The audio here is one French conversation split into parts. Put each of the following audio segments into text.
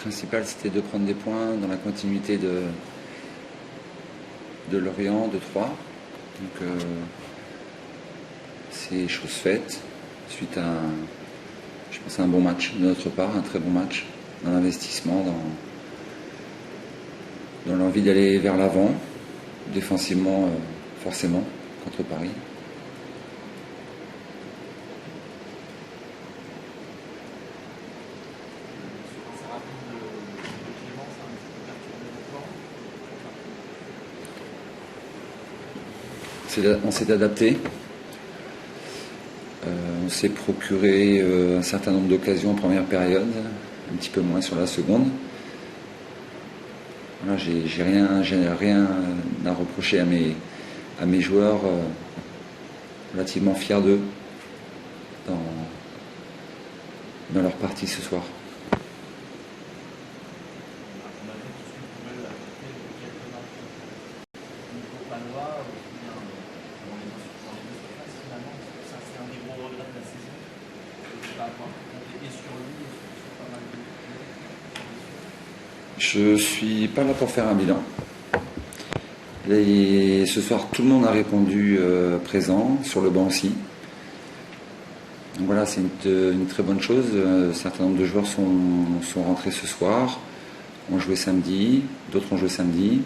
principal, c'était de prendre des points dans la continuité de Lorient, de Troyes. Donc, c'est chose faite suite à, je pense, un bon match de notre part, un très bon match, dans l'investissement, dans l'envie d'aller vers l'avant, défensivement, forcément, contre Paris. On s'est adapté. On s'est procuré un certain nombre d'occasions en première période, un petit peu moins sur la seconde. Voilà, j'ai rien à reprocher à mes joueurs, relativement fiers d'eux dans leur partie ce soir. Je suis pas là pour faire un bilan. Ce soir, tout le monde a répondu présent, sur le banc aussi. Donc voilà, c'est une très bonne chose. Un certain nombre de joueurs sont rentrés ce soir, ont joué samedi, d'autres ont joué samedi,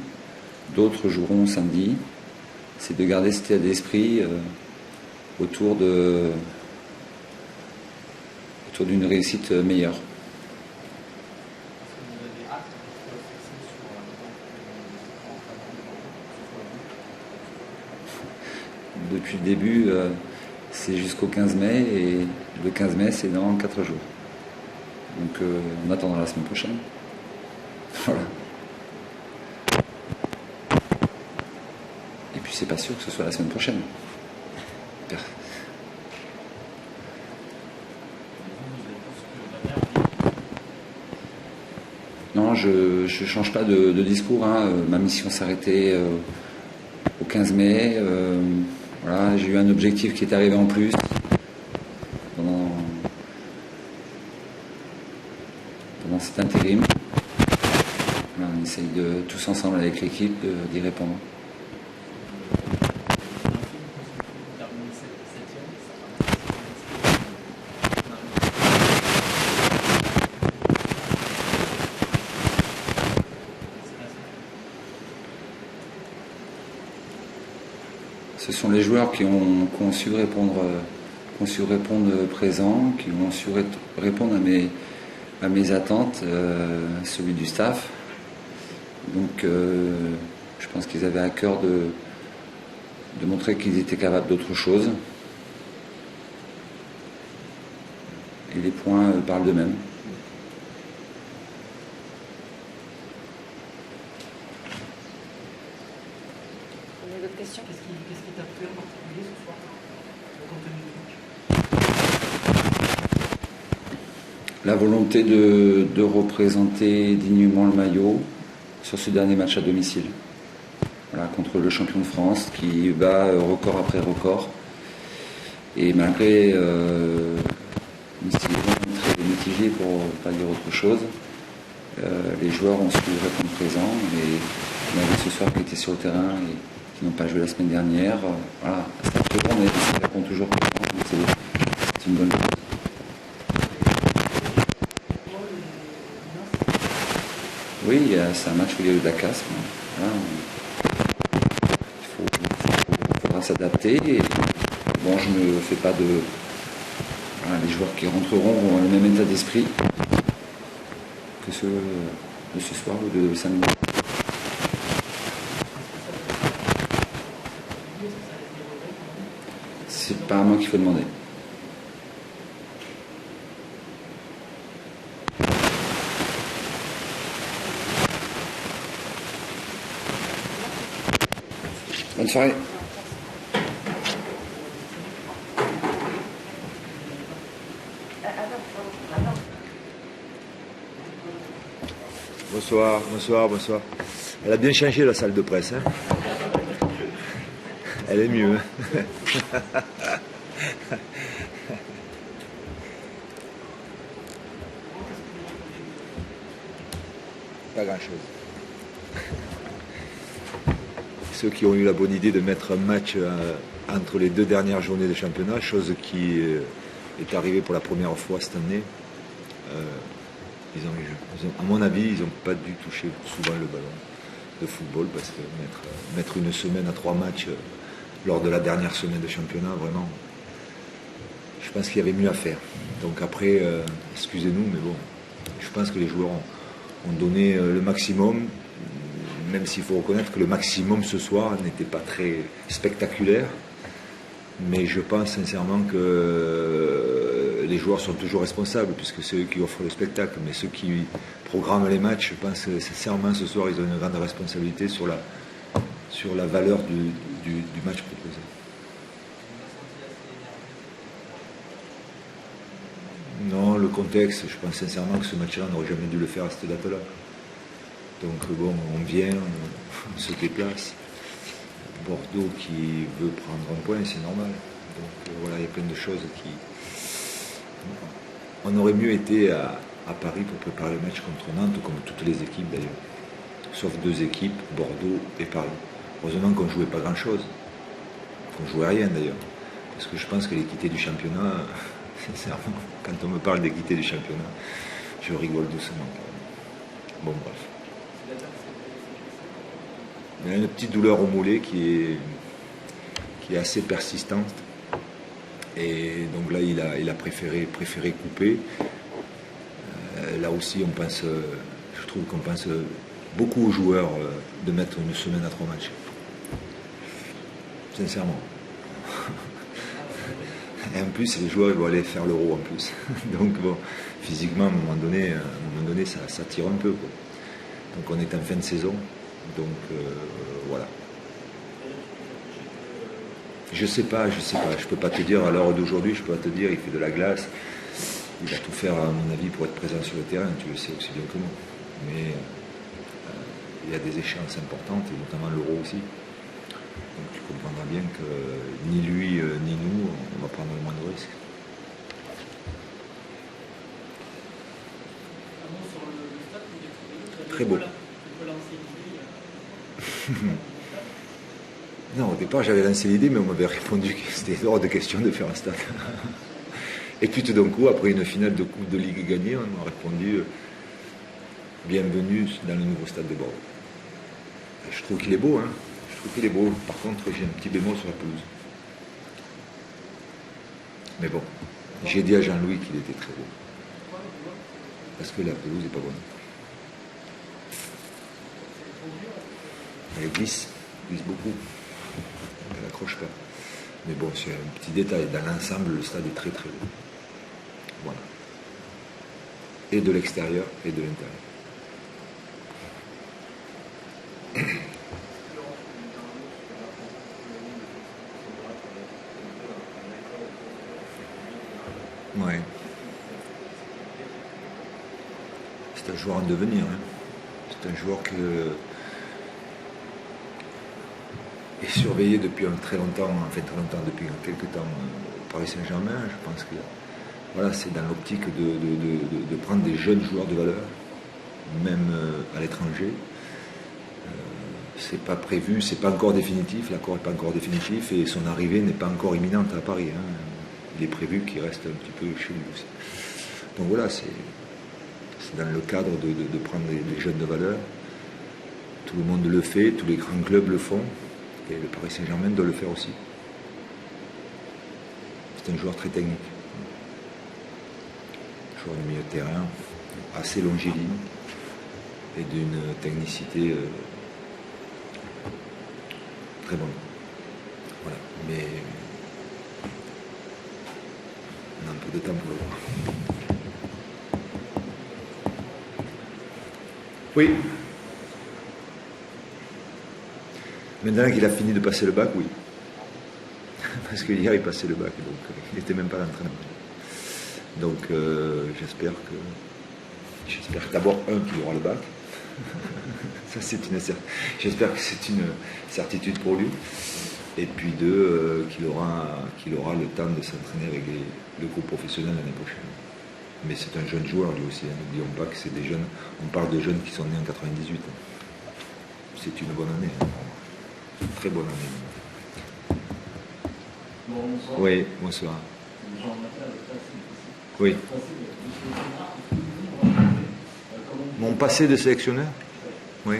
d'autres joueront samedi. C'est de garder cet état d'esprit autour d'une réussite meilleure. Depuis le début, c'est jusqu'au 15 mai et le 15 mai, c'est dans 4 jours. Donc on attendra la semaine prochaine. Voilà. Et puis c'est pas sûr que ce soit la semaine prochaine. Non, je ne change pas de discours. Hein. Ma mission s'arrêtait au 15 mai. Voilà, j'ai eu un objectif qui est arrivé en plus pendant cet intérim. Voilà, on essaye de tous ensemble avec l'équipe d'y répondre. Ce sont les joueurs qui ont su répondre présent, qui ont su répondre à mes attentes, celui du staff. Donc je pense qu'ils avaient à cœur de montrer qu'ils étaient capables d'autre chose. Et les points parlent d'eux-mêmes. D'autres questions ? Qu'est-ce qui t'a plu en particulier ce soir, le contenu du match ? La volonté de représenter dignement le maillot sur ce dernier match à domicile. Voilà, contre le champion de France qui bat record après record. Et malgré une saison très mitigée pour ne pas dire autre chose, les joueurs ont su répondre présent. Et on a vu ce soir qui étaient sur le terrain et qui n'ont pas joué la semaine dernière. Voilà, c'est un peu bon, mais ça répond toujours présent. C'est une bonne chose. Oui, c'est un match où il y a eu de la casse. Voilà. Il faudra s'adapter. Et, bon, je ne fais pas de... Voilà, les joueurs qui rentreront vont le même état d'esprit que ceux de ce soir ou de samedi. C'est pas à moi qu'il faut demander. Bonne soirée. Bonsoir. Elle a bien changé la salle de presse. Hein. Elle est mieux. Hein. Pas grand-chose. Ceux qui ont eu la bonne idée de mettre un match entre les 2 dernières journées de championnat, chose qui est arrivée pour la première fois cette année, à mon avis, ils n'ont pas dû toucher souvent le ballon de football, parce que mettre une semaine à 3 matchs lors de la dernière semaine de championnat, vraiment, je pense qu'il y avait mieux à faire. Donc après, excusez-nous, mais bon, je pense que les joueurs ont donné le maximum, même s'il faut reconnaître que le maximum ce soir n'était pas très spectaculaire. Mais je pense sincèrement que les joueurs sont toujours responsables, puisque c'est eux qui offrent le spectacle. Mais ceux qui programment les matchs, je pense que sincèrement ce soir, ils ont une grande responsabilité sur la valeur du match proposé. Non, le contexte, je pense sincèrement que ce match-là, on n'aurait jamais dû le faire à cette date-là. Donc bon, on vient, on se déplace. Bordeaux qui veut prendre un point, c'est normal. Donc voilà, il y a plein de choses qui... On aurait mieux été à Paris pour préparer le match contre Nantes, comme toutes les équipes d'ailleurs. Sauf 2 équipes, Bordeaux et Paris. Heureusement qu'on ne jouait pas grand-chose. Qu'on ne jouait rien d'ailleurs. Parce que je pense que l'équité du championnat, sincèrement, quand on me parle d'équité du championnat, je rigole doucement. Bon, bref. Il y a une petite douleur au mollet qui est assez persistante. Et donc là, il a préféré couper. Là aussi, je trouve qu'on pense beaucoup aux joueurs de mettre une semaine à 3 matchs. Sincèrement. Et en plus, les joueurs ils vont aller faire l'Euro en plus. Donc bon, physiquement, à un moment donné, ça tire un peu, quoi. Donc on est en fin de saison. Donc voilà. Je sais pas. Je peux pas te dire à l'heure d'aujourd'hui, je peux pas te dire, il fait de la glace. Il va tout faire, à mon avis, pour être présent sur le terrain, tu le sais aussi bien que moi. Mais il y a des échéances importantes, et notamment l'Euro aussi. Donc tu comprendras bien que ni lui ni nous, on va prendre le moins de risques. Très beau. Non, au départ j'avais lancé l'idée, mais on m'avait répondu que c'était hors de question de faire un stade. Et puis tout d'un coup, après une finale de Coupe de Ligue gagnée, on m'a répondu bienvenue dans le nouveau stade de Bordeaux. Et je trouve qu'il est beau, hein. Je trouve qu'il est beau. Par contre, j'ai un petit bémol sur la pelouse. Mais bon, j'ai dit à Jean-Louis qu'il était très beau. Parce que la pelouse n'est pas bonne. Elle glisse beaucoup. Elle n'accroche pas. Mais bon, c'est un petit détail. Dans l'ensemble, le stade est très très beau. Voilà. Et de l'extérieur et de l'intérieur. Ouais. C'est un joueur en devenir. Hein. C'est un joueur qui est surveillé depuis très longtemps, depuis quelques temps au Paris Saint-Germain. Je pense que voilà, c'est dans l'optique de prendre des jeunes joueurs de valeur, même à l'étranger. C'est pas prévu, c'est pas encore définitif, l'accord n'est pas encore définitif et son arrivée n'est pas encore imminente à Paris. Hein. Il est prévu qu'il reste un petit peu chez lui aussi. Donc voilà, c'est dans le cadre de prendre des jeunes de valeur. Tout le monde le fait, tous les grands clubs le font, et le Paris Saint-Germain doit le faire aussi. C'est un joueur très technique. Un joueur de milieu de terrain, assez longiligne, et d'une technicité très bonne. Voilà. Mais on a un peu de temps pour le voir. Oui. Maintenant qu'il a fini de passer le bac, oui. Parce que hier il passait le bac, donc il n'était même pas à l'entraînement. Donc j'espère d'abord qu'il aura le bac. Ça, j'espère que c'est une certitude pour lui. Et puis deux, qu'il aura le temps de s'entraîner avec le groupe professionnel l'année prochaine. Mais c'est un jeune joueur lui aussi, hein. N'oublions pas que c'est des jeunes, on parle de jeunes qui sont nés en 98. C'est une bonne année, hein. Une très bonne année. Bonsoir. Oui, bonsoir. Oui. Mon passé de sélectionneur? Oui.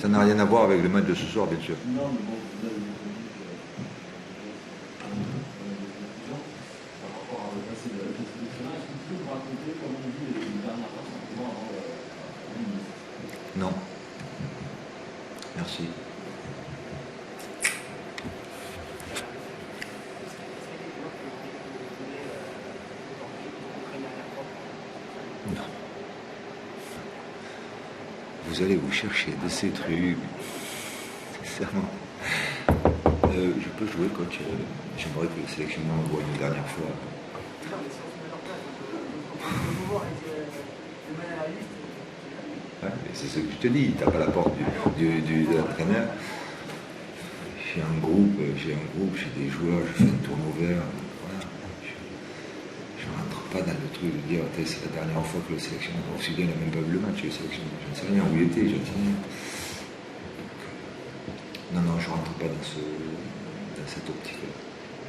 Ça n'a rien à voir avec le match de ce soir, bien sûr. Non. Merci. Non. Vous allez vous chercher de ces trucs. Sincèrement. Je peux jouer, coach. J'aimerais que le sélectionneur me voie une dernière fois. Ouais, c'est ce que je te dis, tape à la porte de l'entraîneur. J'ai un groupe, j'ai des joueurs, je fais un turnover. Voilà. Je ne rentre pas dans le truc de dire c'est la dernière fois que le sélectionneur il n'a même pas vu le match, le sélectionneur. Je ne sais rien où il était, je ne sais rien. Non, je ne rentre pas dans cette optique-là.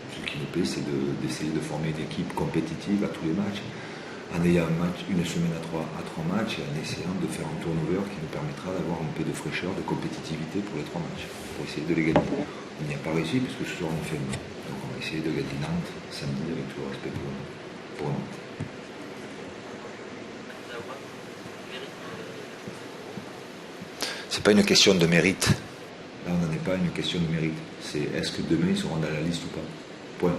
Ce qui me plaît, c'est d'essayer de former une équipe compétitive à tous les matchs, en ayant un match, une semaine à trois matchs, et en essayant de faire un turnover qui nous permettra d'avoir un peu de fraîcheur, de compétitivité pour les 3 matchs, pour essayer de les gagner. On n'y a pas réussi parce que ce soir on fait un. Donc on va essayer de gagner Nantes samedi avec tout le respect pour Nantes. C'est pas une question de mérite. Là, on n'en est pas une question de mérite. C'est est-ce que demain ils seront dans la liste ou pas. Point.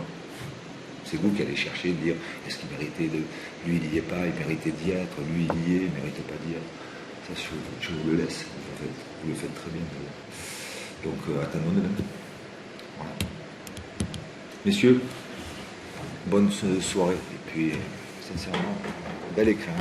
C'est vous qui allez chercher, de dire est-ce qu'il méritait de. Lui, il n'y est pas, il méritait d'y être, lui, il y est, il ne méritait pas d'y être. Ça, je vous le laisse. En fait. Vous le faites très bien. Donc, attendons demain. Voilà. Messieurs, bonne soirée. Et puis, sincèrement, bel écran.